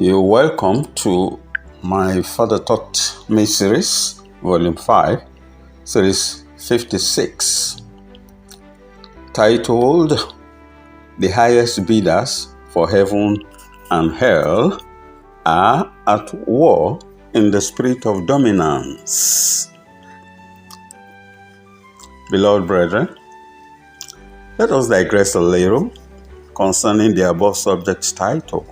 You're welcome to my Father Taught Me series, Volume 5, Series 56, titled The Highest Bidders for Heaven and Hell Are at War in the Spirit of Dominance. Beloved brethren, let us digress a little concerning the above subject title.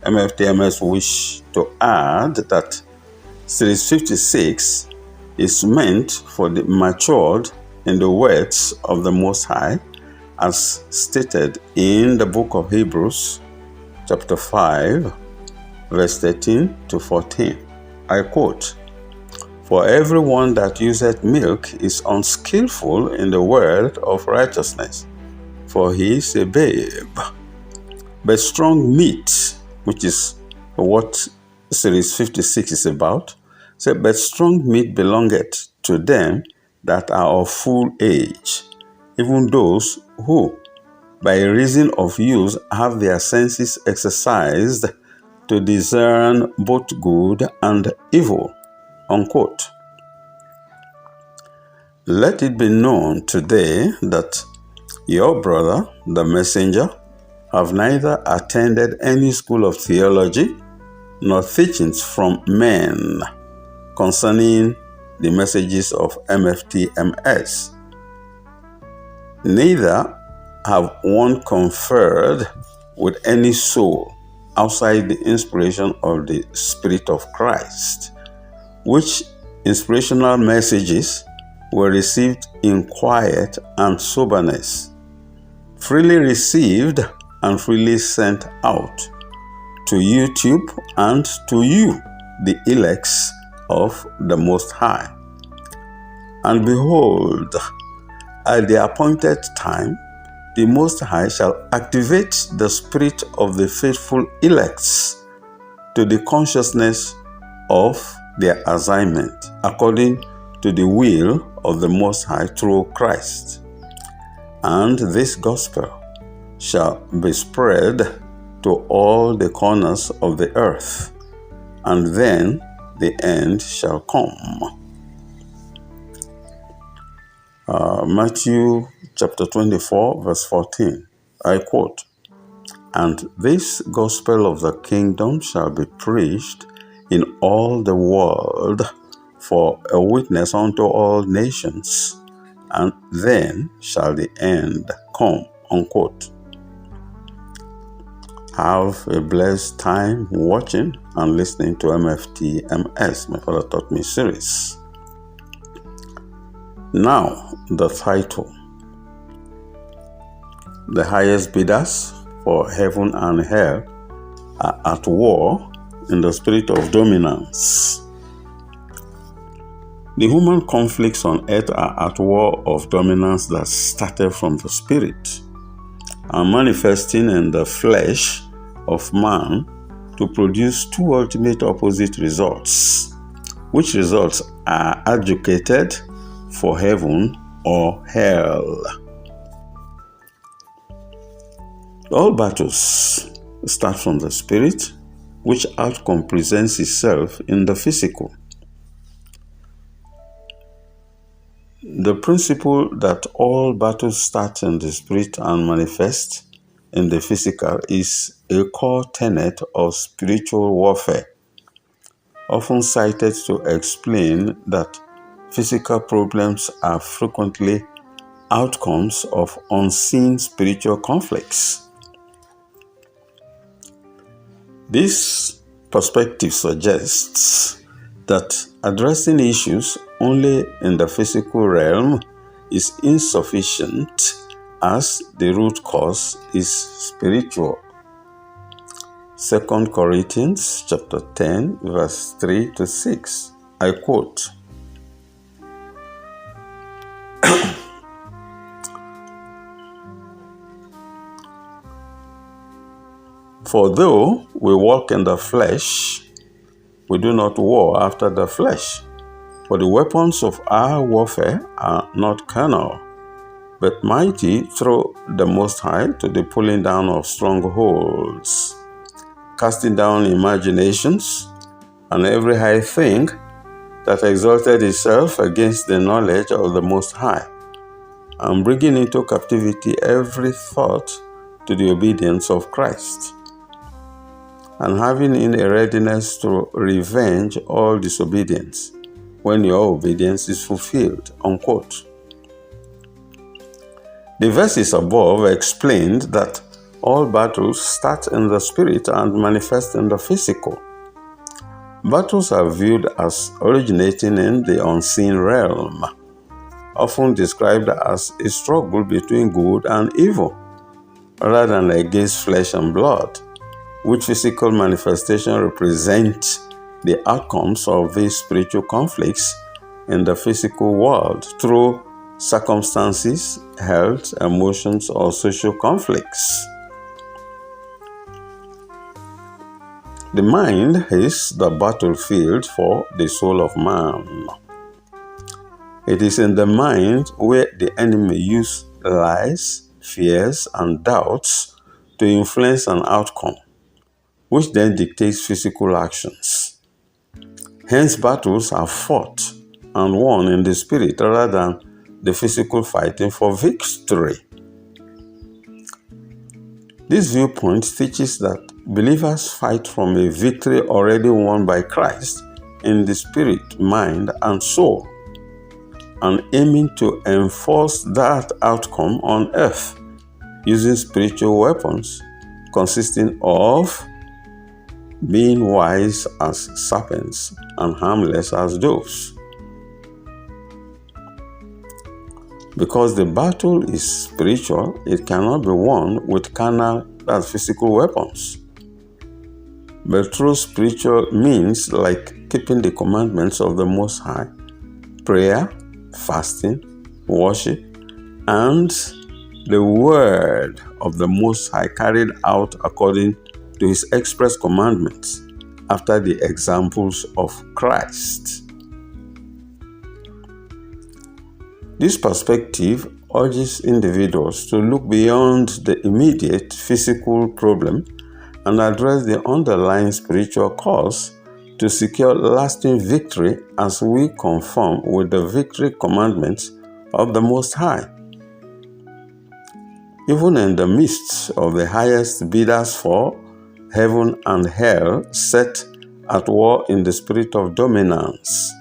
MFTMS wish to add that Series 56 is meant for the matured in the words of the Most High, as stated in the book of Hebrews, chapter 5, verse 13 to 14. I quote, "For everyone that useth milk is unskilful in the word of righteousness, for he is a babe. But strong meat," which is what Series 56 is about, said, "But strong meat belongeth to them that are of full age, even those who, by reason of use, have their senses exercised to discern both good and evil." Unquote. Let it be known today that your brother, the messenger, have neither attended any school of theology nor teachings from men concerning the messages of MFTMS. Neither have one conferred with any soul outside the inspiration of the Spirit of Christ, which inspirational messages were received in quiet and soberness, freely received and freely sent out to YouTube and to you, the elects of the Most High. And behold, at the appointed time, the Most High shall activate the spirit of the faithful elects to the consciousness of their assignment, according to the will of the Most High through Christ. And this gospel shall be spread to all the corners of the earth, and then the end shall come. Matthew chapter 24, verse 14. I quote, "And this gospel of the kingdom shall be preached in all the world for a witness unto all nations, and then shall the end come." Unquote. Have a blessed time watching and listening to MFTMS, my Father Taught Me series. Now, the title. The highest bidders for heaven and hell are at war in the spirit of dominance. The human conflicts on earth are at war of dominance that started from the spirit and manifesting in the flesh of man to produce two ultimate opposite results, which results are adjudicated for heaven or hell. All battles start from the spirit, which outcome presents itself in the physical. The principle that all battles start in the spirit and manifest in the physical is a core tenet of spiritual warfare, often cited to explain that physical problems are frequently outcomes of unseen spiritual conflicts. This perspective suggests that addressing issues only in the physical realm is insufficient, as the root cause is spiritual. 2 Corinthians chapter 10, verse 3 to 6. I quote, "For though we walk in the flesh, we do not war after the flesh. For the weapons of our warfare are not carnal, but mighty through the Most High to the pulling down of strongholds, casting down imaginations and every high thing that exalted itself against the knowledge of the Most High, and bringing into captivity every thought to the obedience of Christ, and having in a readiness to revenge all disobedience when your obedience is fulfilled." Unquote. The verses above explained that all battles start in the spirit and manifest in the physical. Battles are viewed as originating in the unseen realm, often described as a struggle between good and evil, rather than against flesh and blood, which physical manifestation represent the outcomes of these spiritual conflicts in the physical world through circumstances, health, emotions, or social conflicts. The mind is the battlefield for the soul of man. It is in the mind where the enemy uses lies, fears, and doubts to influence an outcome, which then dictates physical actions. Hence, battles are fought and won in the spirit rather than the physical fighting for victory. This viewpoint teaches that believers fight from a victory already won by Christ in the spirit, mind, and soul, and aiming to enforce that outcome on earth using spiritual weapons consisting of being wise as serpents and harmless as doves. Because the battle is spiritual, it cannot be won with carnal, that's physical weapons, but through spiritual means like keeping the commandments of the Most High, prayer, fasting, worship, and the word of the Most High carried out according to his express commandments after the examples of Christ. This perspective urges individuals to look beyond the immediate physical problem and address the underlying spiritual cause to secure lasting victory as we conform with the victory commandments of the Most High. Even in the midst of the highest bidders for heaven and hell set at war in the spirit of dominance.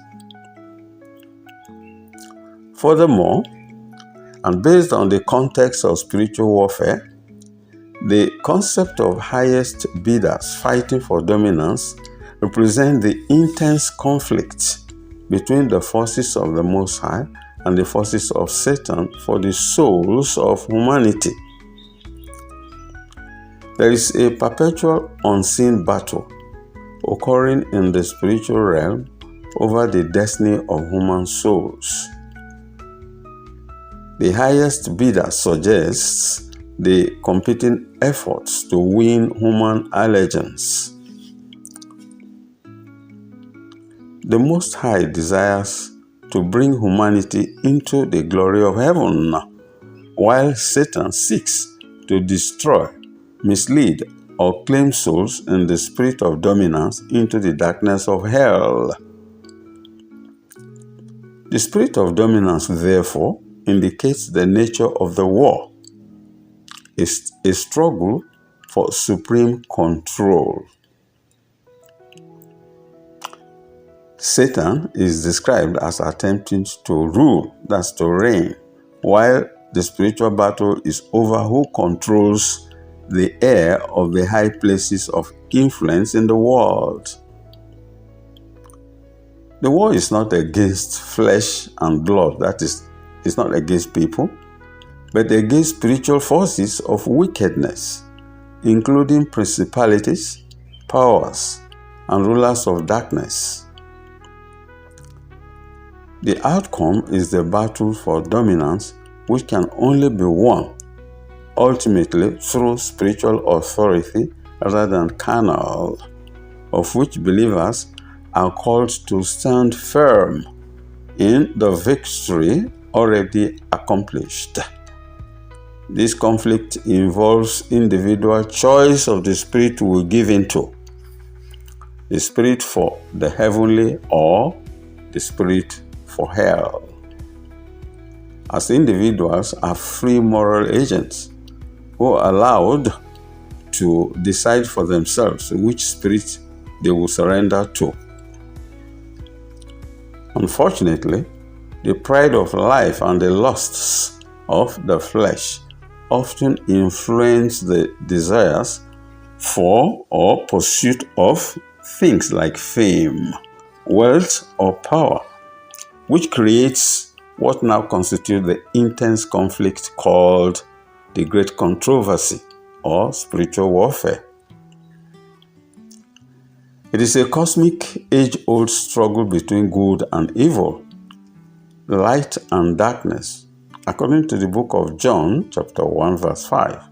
Furthermore, and based on the context of spiritual warfare, the concept of highest bidders fighting for dominance represents the intense conflict between the forces of the Most High and the forces of Satan for the souls of humanity. There is a perpetual unseen battle occurring in the spiritual realm over the destiny of human souls. The highest bidder suggests the competing efforts to win human allegiance. The Most High desires to bring humanity into the glory of heaven, while Satan seeks to destroy, mislead, or claim souls in the spirit of dominance into the darkness of hell. The spirit of dominance, therefore, indicates the nature of the war, is a struggle for supreme control. Satan is described as attempting to rule, that's to reign, while the spiritual battle is over who controls the air of the high places of influence in the world. The war is not against flesh and blood, that is, it's not against people, but against spiritual forces of wickedness, including principalities, powers, and rulers of darkness. The outcome is the battle for dominance, which can only be won ultimately through spiritual authority rather than carnal, of which believers are called to stand firm in the victory already accomplished. This conflict involves individual choice of the spirit we give into, the spirit for the heavenly or the spirit for hell. As individuals are free moral agents who are allowed to decide for themselves which spirit they will surrender to. Unfortunately, the pride of life and the lusts of the flesh often influence the desires for or pursuit of things like fame, wealth, or power, which creates what now constitutes the intense conflict called the great controversy or spiritual warfare. It is a cosmic, age-old struggle between good and evil, light and darkness, according to the book of John, chapter 1, verse 5.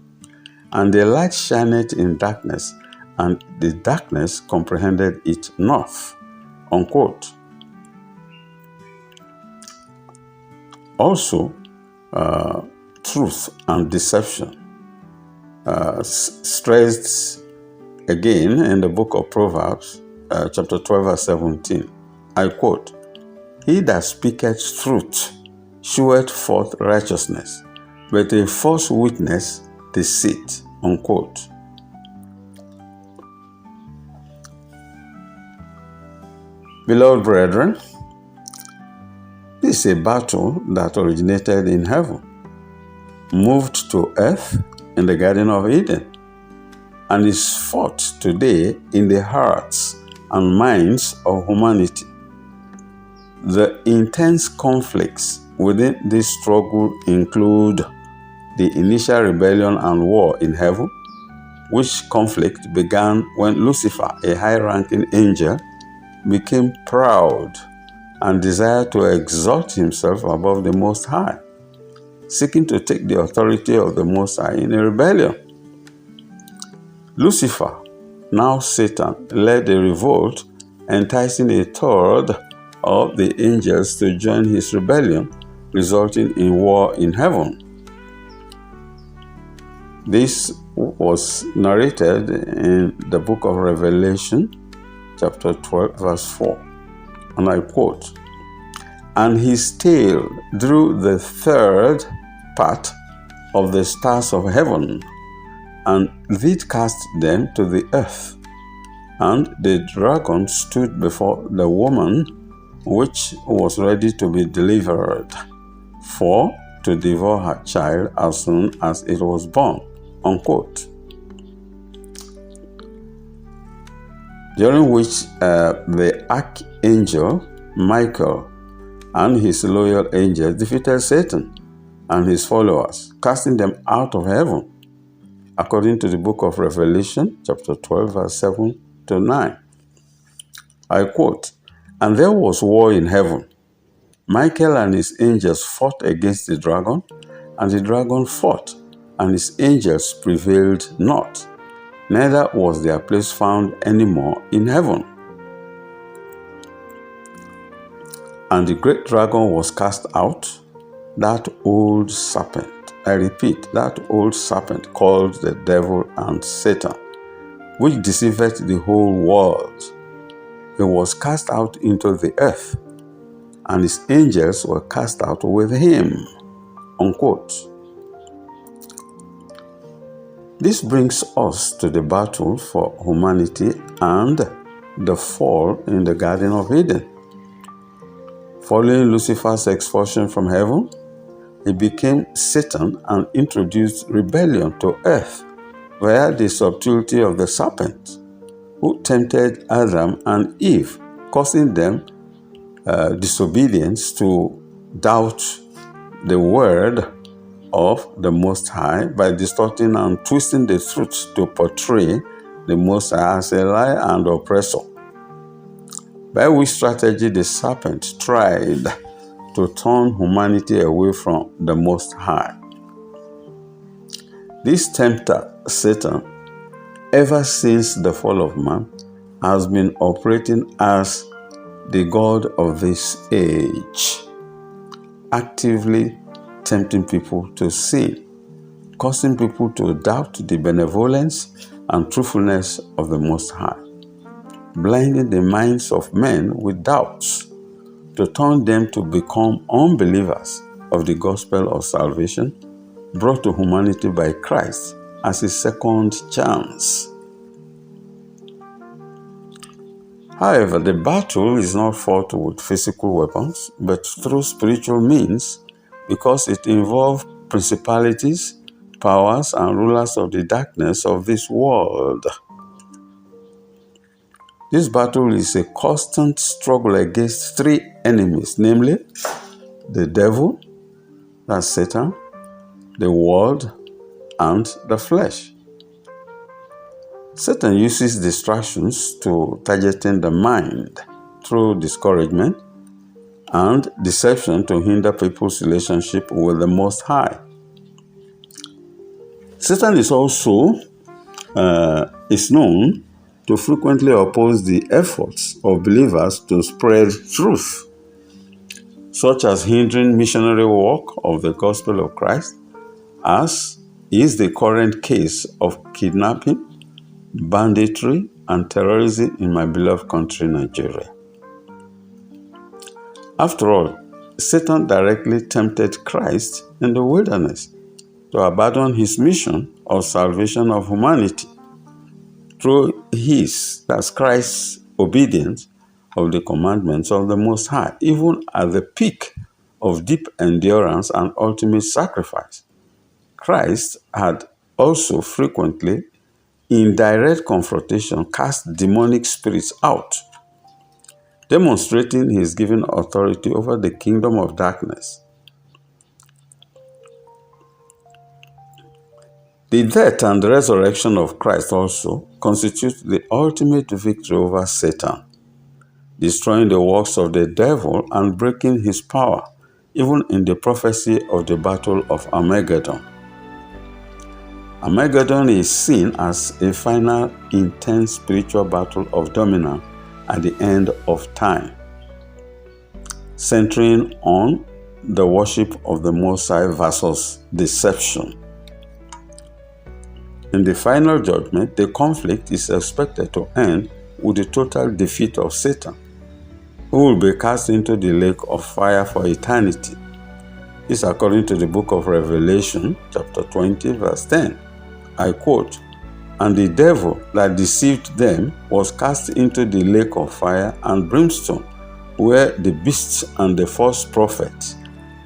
And the light shineth in darkness, and the darkness comprehended it not. Unquote. Also, truth and deception, stressed again in the book of Proverbs, chapter 12, verse 17. I quote, "He that speaketh truth sheweth forth righteousness, but a false witness deceit." Unquote. Beloved brethren, this is a battle that originated in heaven, moved to earth in the Garden of Eden, and is fought today in the hearts and minds of humanity. The intense conflicts within this struggle include the initial rebellion and war in heaven, which conflict began when Lucifer, a high-ranking angel, became proud and desired to exalt himself above the Most High, seeking to take the authority of the Most High in a rebellion. Lucifer, now Satan, led a revolt, enticing a third of the angels to join his rebellion, resulting in war in heaven. This was narrated in the book of Revelation, chapter 12, verse 4. And I quote, "And his tail drew the third part of the stars of heaven, and did cast them to the earth. And the dragon stood before the woman, which was ready to be delivered, for to devour her child as soon as it was born." Unquote. During which the archangel Michael and his loyal angels defeated Satan and his followers, casting them out of heaven, according to the book of Revelation, chapter 12, verse 7 to 9. I quote, "And there was war in heaven. Michael and his angels fought against the dragon, and the dragon fought, and his angels prevailed not. Neither was their place found any more in heaven. And the great dragon was cast out, that old serpent." I repeat, that old serpent called the devil and Satan, which deceiveth the whole world. He was cast out into the earth, and his angels were cast out with him. Unquote. This brings us to the battle for humanity and the fall in the Garden of Eden. Following Lucifer's expulsion from heaven, he became Satan and introduced rebellion to earth via the subtlety of the serpent, who tempted Adam and Eve, causing them disobedience to doubt the word of the Most High by distorting and twisting the truth to portray the Most High as a liar and oppressor, by which strategy the serpent tried to turn humanity away from the Most High. This tempter, Satan, ever since the fall of man, has been operating as the God of this age, actively tempting people to sin, causing people to doubt the benevolence and truthfulness of the Most High. blinding the minds of men with doubts, to turn them to become unbelievers of the gospel of salvation brought to humanity by Christ as a second chance. However, the battle is not fought with physical weapons, but through spiritual means, because it involves principalities, powers, and rulers of the darkness of this world. This battle is a constant struggle against three enemies, namely the devil, that's Satan, the world, and the flesh. Satan uses distractions to targeting the mind through discouragement and deception to hinder people's relationship with the Most High. Satan is also known to frequently oppose the efforts of believers to spread truth, such as hindering missionary work of the gospel of Christ, as is the current case of kidnapping, banditry, and terrorism in my beloved country, Nigeria. After all, Satan directly tempted Christ in the wilderness to abandon his mission of salvation of humanity through that's Christ's obedience of the commandments of the Most High, even at the peak of deep endurance and ultimate sacrifice. Christ had also frequently, in direct confrontation, cast demonic spirits out, demonstrating his given authority over the kingdom of darkness. The death and resurrection of Christ also constitute the ultimate victory over Satan, destroying the works of the devil and breaking his power, even in the prophecy of the battle of Armageddon. Armageddon is seen as a final, intense spiritual battle of dominance at the end of time, centering on the worship of the Most High versus deception. In the final judgment, the conflict is expected to end with the total defeat of Satan, who will be cast into the lake of fire for eternity. This according to the book of Revelation, chapter 20, verse 10. I quote, "And the devil that deceived them was cast into the lake of fire and brimstone, where the beast and the false prophet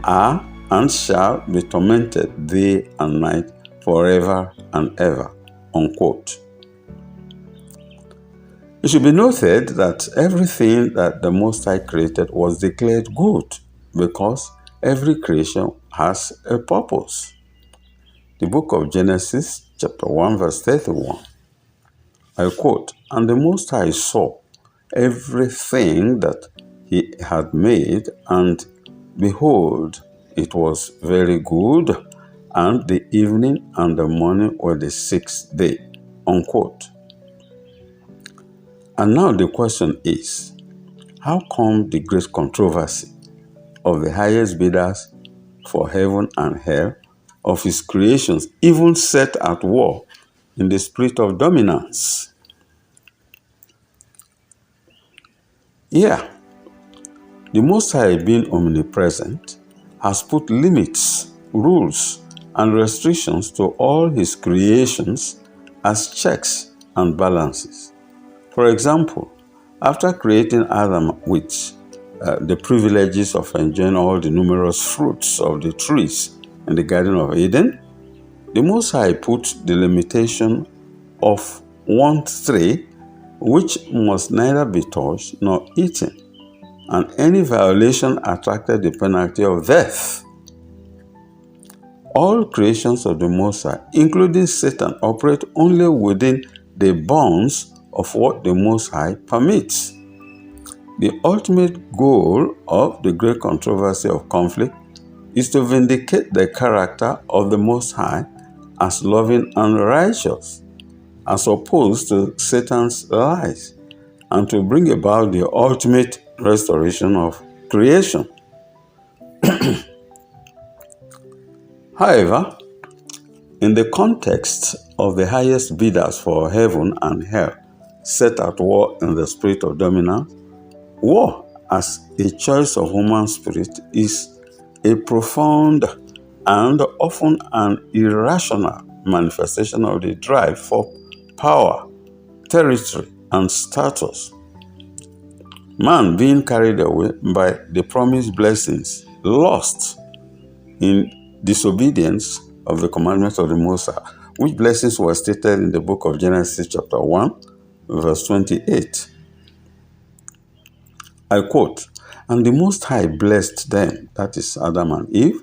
are and shall be tormented day and night forever and ever." Unquote. It should be noted that everything that the Most High created was declared good, because every creation has a purpose. The book of Genesis, chapter 1, verse 31. I quote, "And the Most High saw everything that he had made, and behold, it was very good, and the evening and the morning were the sixth day." Unquote. And now the question is, how come the great controversy of the highest bidders for heaven and hell of his creations even set at war in the spirit of dominance? Yeah, the Most High, being omnipresent, has put limits, rules, and restrictions to all his creations as checks and balances. For example, after creating Adam with the privileges of enjoying all the numerous fruits of the trees in the Garden of Eden, the Most High put the limitation of one tree which must neither be touched nor eaten, and any violation attracted the penalty of death. All creations of the Most High, including Satan, operate only within the bounds of what the Most High permits. The ultimate goal of the great controversy of conflict is to vindicate the character of the Most High as loving and righteous, as opposed to Satan's lies, and to bring about the ultimate restoration of creation. However, in the context of the highest bidders for heaven and hell set at war in the spirit of dominance. War as a choice of human spirit is a profound and often an irrational manifestation of the drive for power, territory, and status. Man being carried away by the promised blessings lost in disobedience of the commandments of the Most High, which blessings were stated in the book of Genesis chapter 1, verse 28. I quote, "And the Most High blessed them," that is Adam and Eve,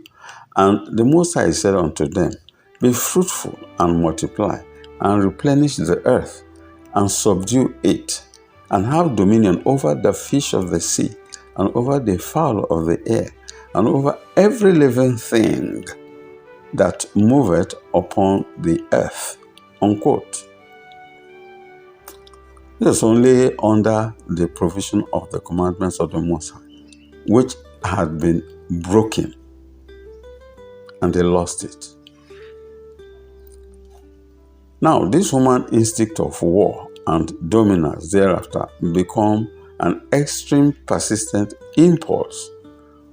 "and the Most High said unto them, Be fruitful and multiply, and replenish the earth, and subdue it, and have dominion over the fish of the sea, and over the fowl of the air, and over every living thing that moveth upon the earth." Unquote. This is only under the provision of the commandments of the Most High, which had been broken, and they lost it. Now, this human instinct of war and dominance thereafter become an extreme persistent impulse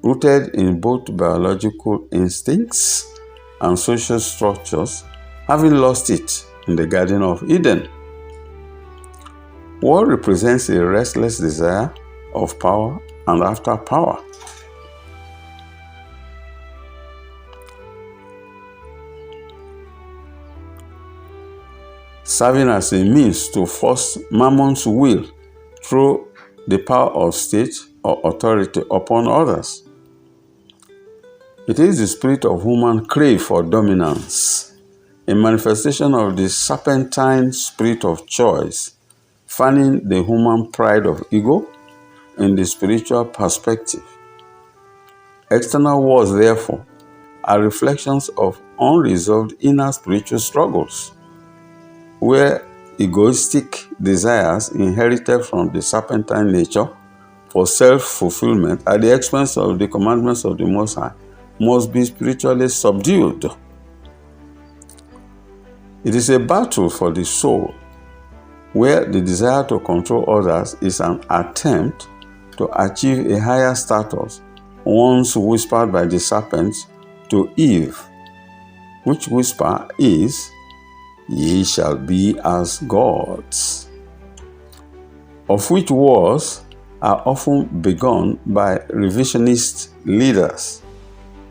rooted in both biological instincts and social structures, having lost it in the Garden of Eden. War represents a restless desire of power and after power. Serving as a means to force Mammon's will through the power of state or authority upon others. It is the spirit of human crave for dominance, a manifestation of the serpentine spirit of choice, fanning the human pride of ego in the spiritual perspective. External wars, therefore, are reflections of unresolved inner spiritual struggles, where egoistic desires inherited from the serpentine nature for self-fulfillment at the expense of the commandments of the Most High must be spiritually subdued. It is a battle for the soul, where the desire to control others is an attempt to achieve a higher status once whispered by the serpent to Eve, which whisper is, "Ye shall be as gods," of which wars are often begun by revisionist leaders,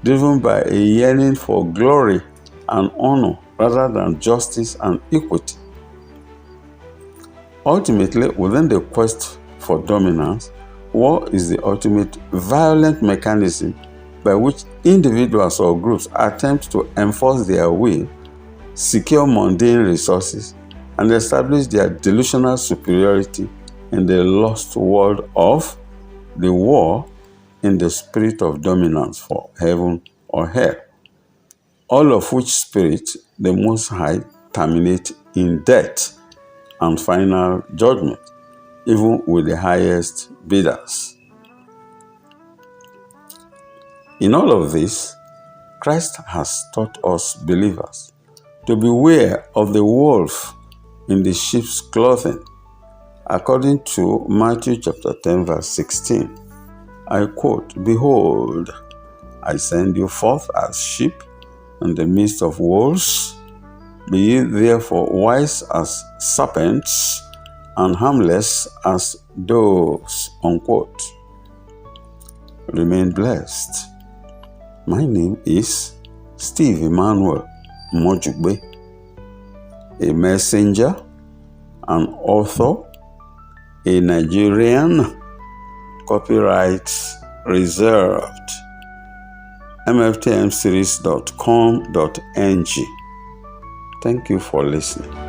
driven by a yearning for glory and honor rather than justice and equity. Ultimately, within the quest for dominance, war is the ultimate violent mechanism by which individuals or groups attempt to enforce their will, secure mundane resources, and establish their delusional superiority in the lost world of the war in the spirit of dominance for heaven or hell, all of which spirit the Most High terminate in death and final judgment, even with the highest bidders. In all of this, Christ has taught us believers to beware of the wolf in the sheep's clothing, according to Matthew chapter 10, verse 16. I quote, "Behold, I send you forth as sheep in the midst of wolves. Be ye therefore wise as serpents and harmless as doves." Unquote. Remain blessed. My name is Steve Emmanuel Mojugbe, a messenger, an author, a Nigerian, copyright reserved, mftmseries.com.ng. Thank you for listening.